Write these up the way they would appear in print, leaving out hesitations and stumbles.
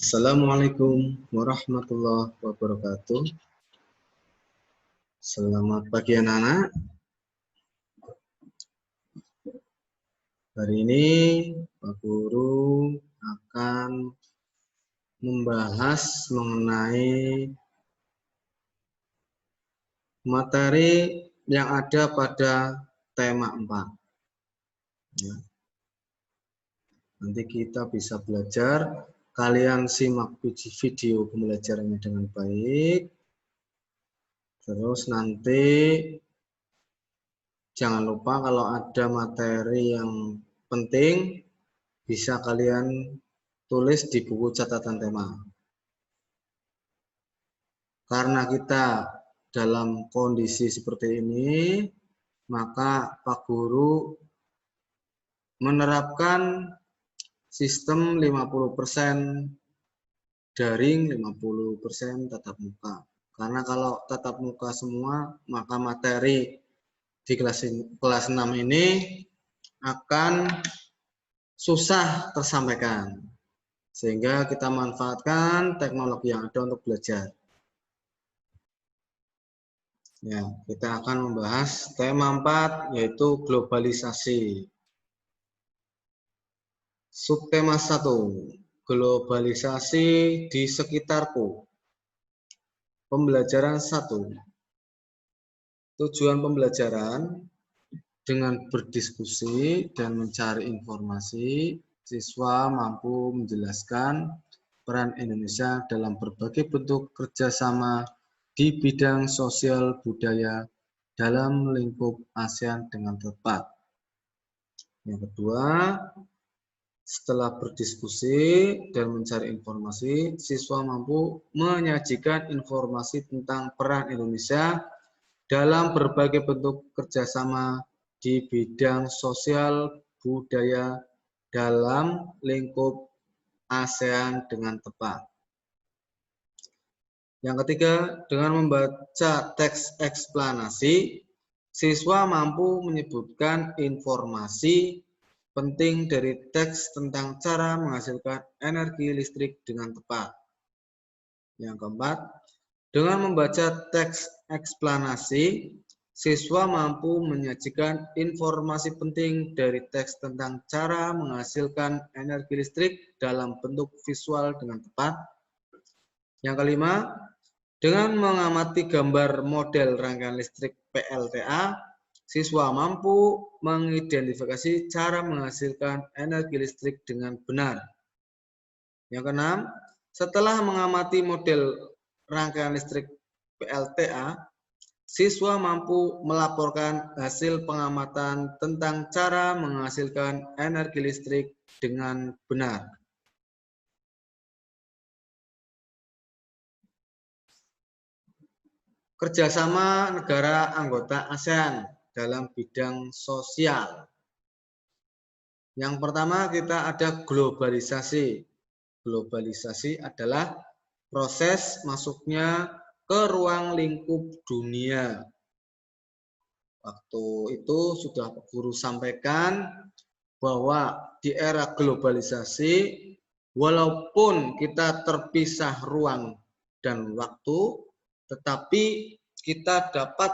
Assalamualaikum warahmatullahi wabarakatuh. Selamat pagi anak-anak. Hari ini Pak Guru akan membahas mengenai materi yang ada pada tema 4. Ya. Nanti kita bisa belajar. Kalian simak video pembelajarannya dengan baik. Terus nanti jangan lupa kalau ada materi yang penting bisa kalian tulis di buku catatan tema. Karena kita dalam kondisi seperti ini, maka Pak Guru menerapkan sistem 50% daring, 50% tatap muka. Karena kalau tatap muka semua, maka materi di kelas 6 ini akan susah tersampaikan. Sehingga kita manfaatkan teknologi yang ada untuk belajar. Ya, kita akan membahas tema 4 yaitu globalisasi. Subtema 1, globalisasi di sekitarku. Pembelajaran 1. Tujuan pembelajaran dengan berdiskusi dan mencari informasi, siswa mampu menjelaskan peran Indonesia dalam berbagai bentuk kerjasama di bidang sosial budaya dalam lingkup ASEAN dengan tepat. Yang kedua, setelah berdiskusi dan mencari informasi, siswa mampu menyajikan informasi tentang peran Indonesia dalam berbagai bentuk kerjasama di bidang sosial budaya dalam lingkup ASEAN dengan tepat. Yang ketiga, dengan membaca teks eksplanasi, siswa mampu menyebutkan informasi penting dari teks tentang cara menghasilkan energi listrik dengan tepat. Yang keempat, dengan membaca teks eksplanasi, siswa mampu menyajikan informasi penting dari teks tentang cara menghasilkan energi listrik dalam bentuk visual dengan tepat. Yang kelima, dengan mengamati gambar model rangkaian listrik PLTA, siswa mampu mengidentifikasi cara menghasilkan energi listrik dengan benar. Yang keenam, setelah mengamati model rangkaian listrik PLTA, siswa mampu melaporkan hasil pengamatan tentang cara menghasilkan energi listrik dengan benar. Kerjasama negara anggota ASEAN dalam bidang sosial. Yang pertama kita ada globalisasi. Globalisasi adalah proses masuknya ke ruang lingkup dunia. Waktu itu sudah Pak Guru sampaikan bahwa di era globalisasi, walaupun kita terpisah ruang dan waktu, tetapi kita dapat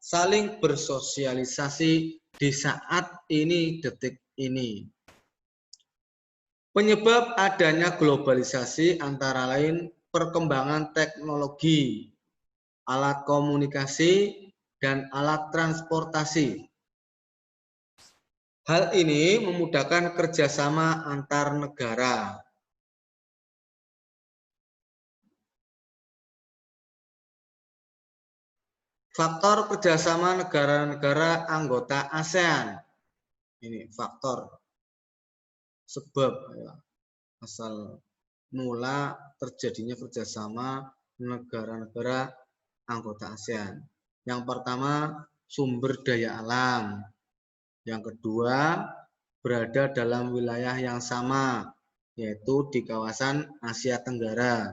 saling bersosialisasi di saat ini, detik ini. Penyebab adanya globalisasi antara lain perkembangan teknologi, alat komunikasi, dan alat transportasi. Hal ini memudahkan kerjasama antar negara. Faktor kerjasama negara-negara anggota ASEAN. Ini faktor sebab ya, asal mula terjadinya kerjasama negara-negara anggota ASEAN. Yang pertama, sumber daya alam. Yang kedua, berada dalam wilayah yang sama, yaitu di kawasan Asia Tenggara.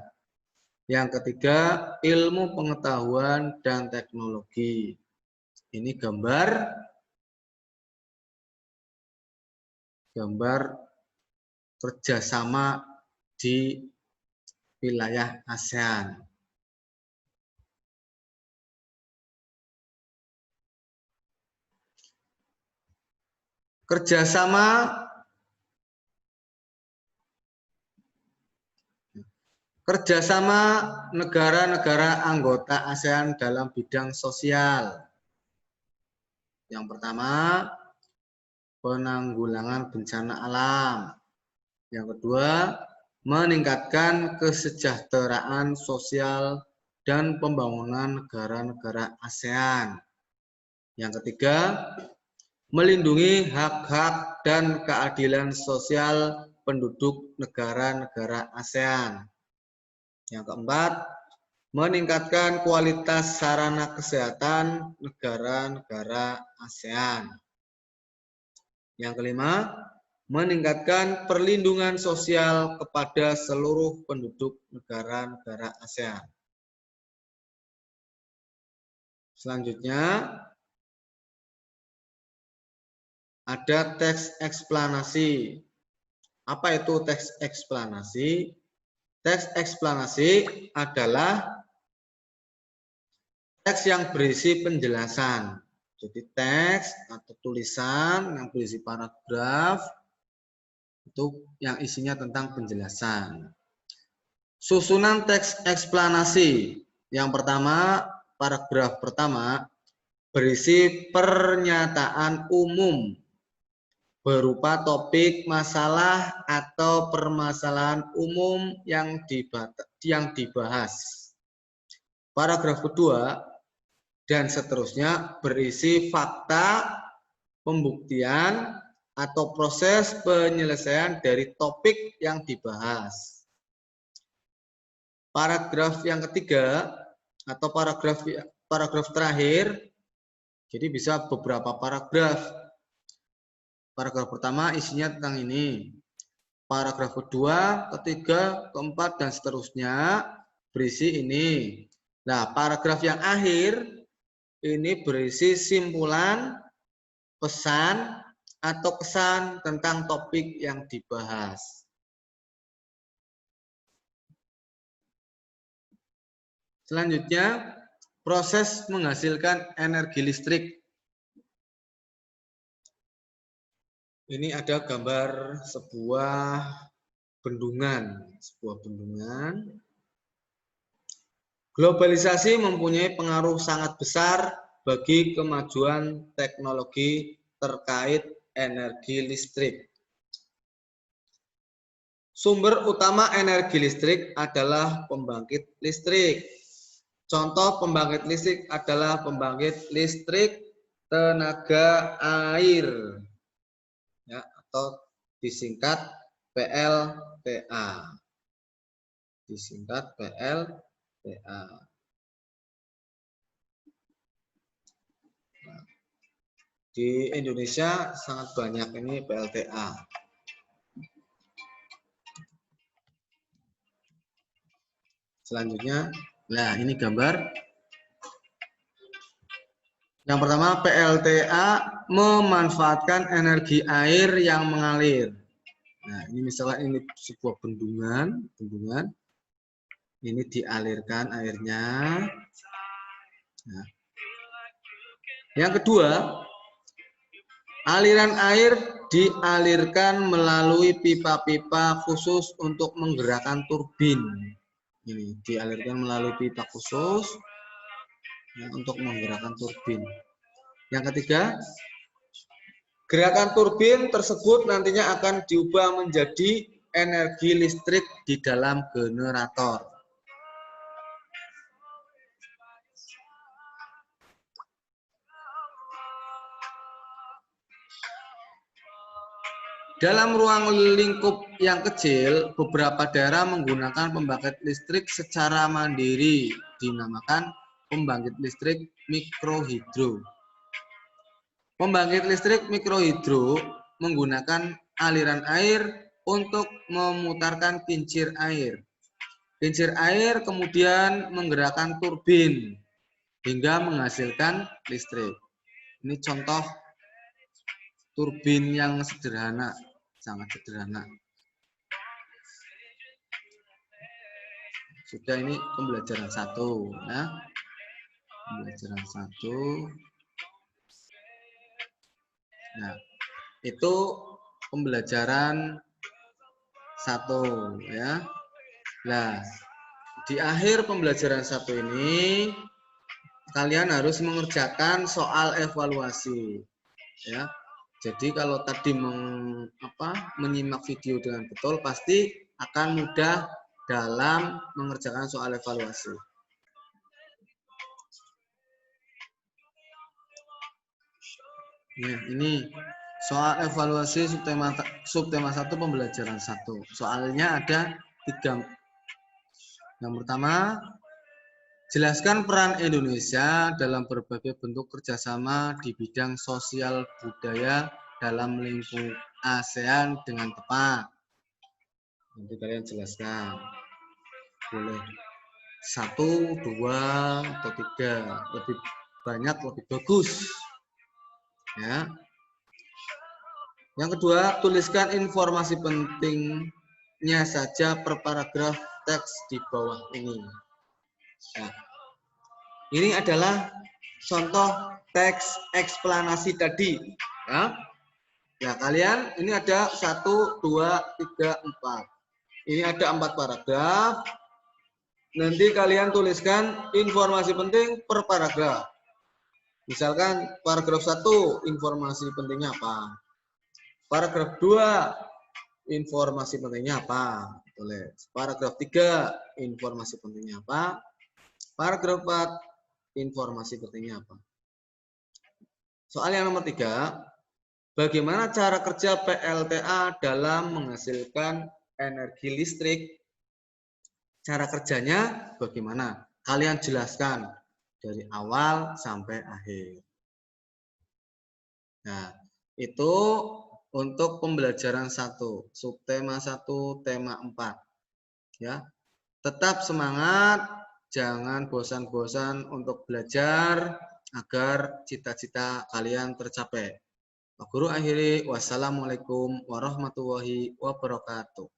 Yang ketiga, ilmu pengetahuan dan teknologi. Ini gambar kerjasama di wilayah ASEAN. Kerjasama negara-negara anggota ASEAN dalam bidang sosial. Yang pertama, penanggulangan bencana alam. Yang kedua, meningkatkan kesejahteraan sosial dan pembangunan negara-negara ASEAN. Yang ketiga, melindungi hak-hak dan keadilan sosial penduduk negara-negara ASEAN. Yang keempat, meningkatkan kualitas sarana kesehatan negara-negara ASEAN. Yang kelima, meningkatkan perlindungan sosial kepada seluruh penduduk negara-negara ASEAN. Selanjutnya, ada teks eksplanasi. Apa itu teks eksplanasi? Teks eksplanasi adalah teks yang berisi penjelasan. Jadi teks atau tulisan yang berisi paragraf itu yang isinya tentang penjelasan. Susunan teks eksplanasi. Yang pertama, paragraf pertama berisi pernyataan umum berupa topik, masalah, atau permasalahan umum yang dibahas. Paragraf kedua dan seterusnya berisi fakta, pembuktian, atau proses penyelesaian dari topik yang dibahas. Paragraf yang ketiga atau paragraf terakhir, jadi bisa beberapa paragraf. Paragraf pertama isinya tentang ini. Paragraf kedua, ketiga, keempat, dan seterusnya berisi ini. Nah, paragraf yang akhir ini berisi simpulan, pesan, atau kesan tentang topik yang dibahas. Selanjutnya, proses menghasilkan energi listrik. Ini ada gambar sebuah bendungan. Globalisasi mempunyai pengaruh sangat besar bagi kemajuan teknologi terkait energi listrik. Sumber utama energi listrik adalah pembangkit listrik. Contoh pembangkit listrik adalah pembangkit listrik tenaga air. Ya, atau disingkat PLTA. Di Indonesia sangat banyak ini PLTA. Selanjutnya, nah ini gambar. Yang pertama, PLTA memanfaatkan energi air yang mengalir. Nah, ini misalnya ini sebuah bendungan. Ini dialirkan airnya. Nah. Yang kedua, aliran air dialirkan melalui pipa-pipa khusus untuk menggerakkan turbin. Ini dialirkan melalui pipa khusus untuk menggerakkan turbin. Yang ketiga, gerakan turbin tersebut nantinya akan diubah menjadi energi listrik di dalam generator. Dalam ruang lingkup yang kecil, beberapa daerah menggunakan pembangkit listrik secara mandiri, dinamakan pembangkit listrik mikrohidro. Pembangkit listrik mikrohidro menggunakan aliran air untuk memutarkan kincir air. Kincir air kemudian menggerakkan turbin hingga menghasilkan listrik. Ini contoh turbin yang sederhana, sangat sederhana. Sudah, ini pembelajaran 1 ya. Pembelajaran 1. Nah, itu pembelajaran 1 ya. Nah, di akhir pembelajaran 1 ini kalian harus mengerjakan soal evaluasi ya. Jadi kalau tadi menyimak video dengan betul, pasti akan mudah dalam mengerjakan soal evaluasi. Ya, ini soal evaluasi subtema 1 pembelajaran 1. Soalnya ada 3. Yang pertama, jelaskan peran Indonesia dalam berbagai bentuk kerjasama di bidang sosial budaya dalam lingkup ASEAN dengan tepat. Nanti kalian jelaskan. Boleh 1, 2, atau 3. Lebih banyak, lebih bagus. Ya. Yang kedua, tuliskan informasi pentingnya saja per paragraf teks di bawah ini. Nah, ini adalah contoh teks eksplanasi tadi. Ya. Nah, kalian ini ada 1, 2, 3, 4. Ini ada 4 paragraf. Nanti kalian tuliskan informasi penting per paragraf. Misalkan paragraf 1, informasi pentingnya apa? Paragraf 2, informasi pentingnya apa? Tulis. Paragraf 3, informasi pentingnya apa? Paragraf 4, informasi pentingnya apa? Soal yang nomor 3, bagaimana cara kerja PLTA dalam menghasilkan energi listrik? Cara kerjanya bagaimana? Kalian jelaskan dari awal sampai akhir. Nah, itu untuk pembelajaran 1, subtema 1, tema 4. Ya. Tetap semangat, jangan bosan-bosan untuk belajar agar cita-cita kalian tercapai. Pak Guru akhiri, wassalamualaikum warahmatullahi wabarakatuh.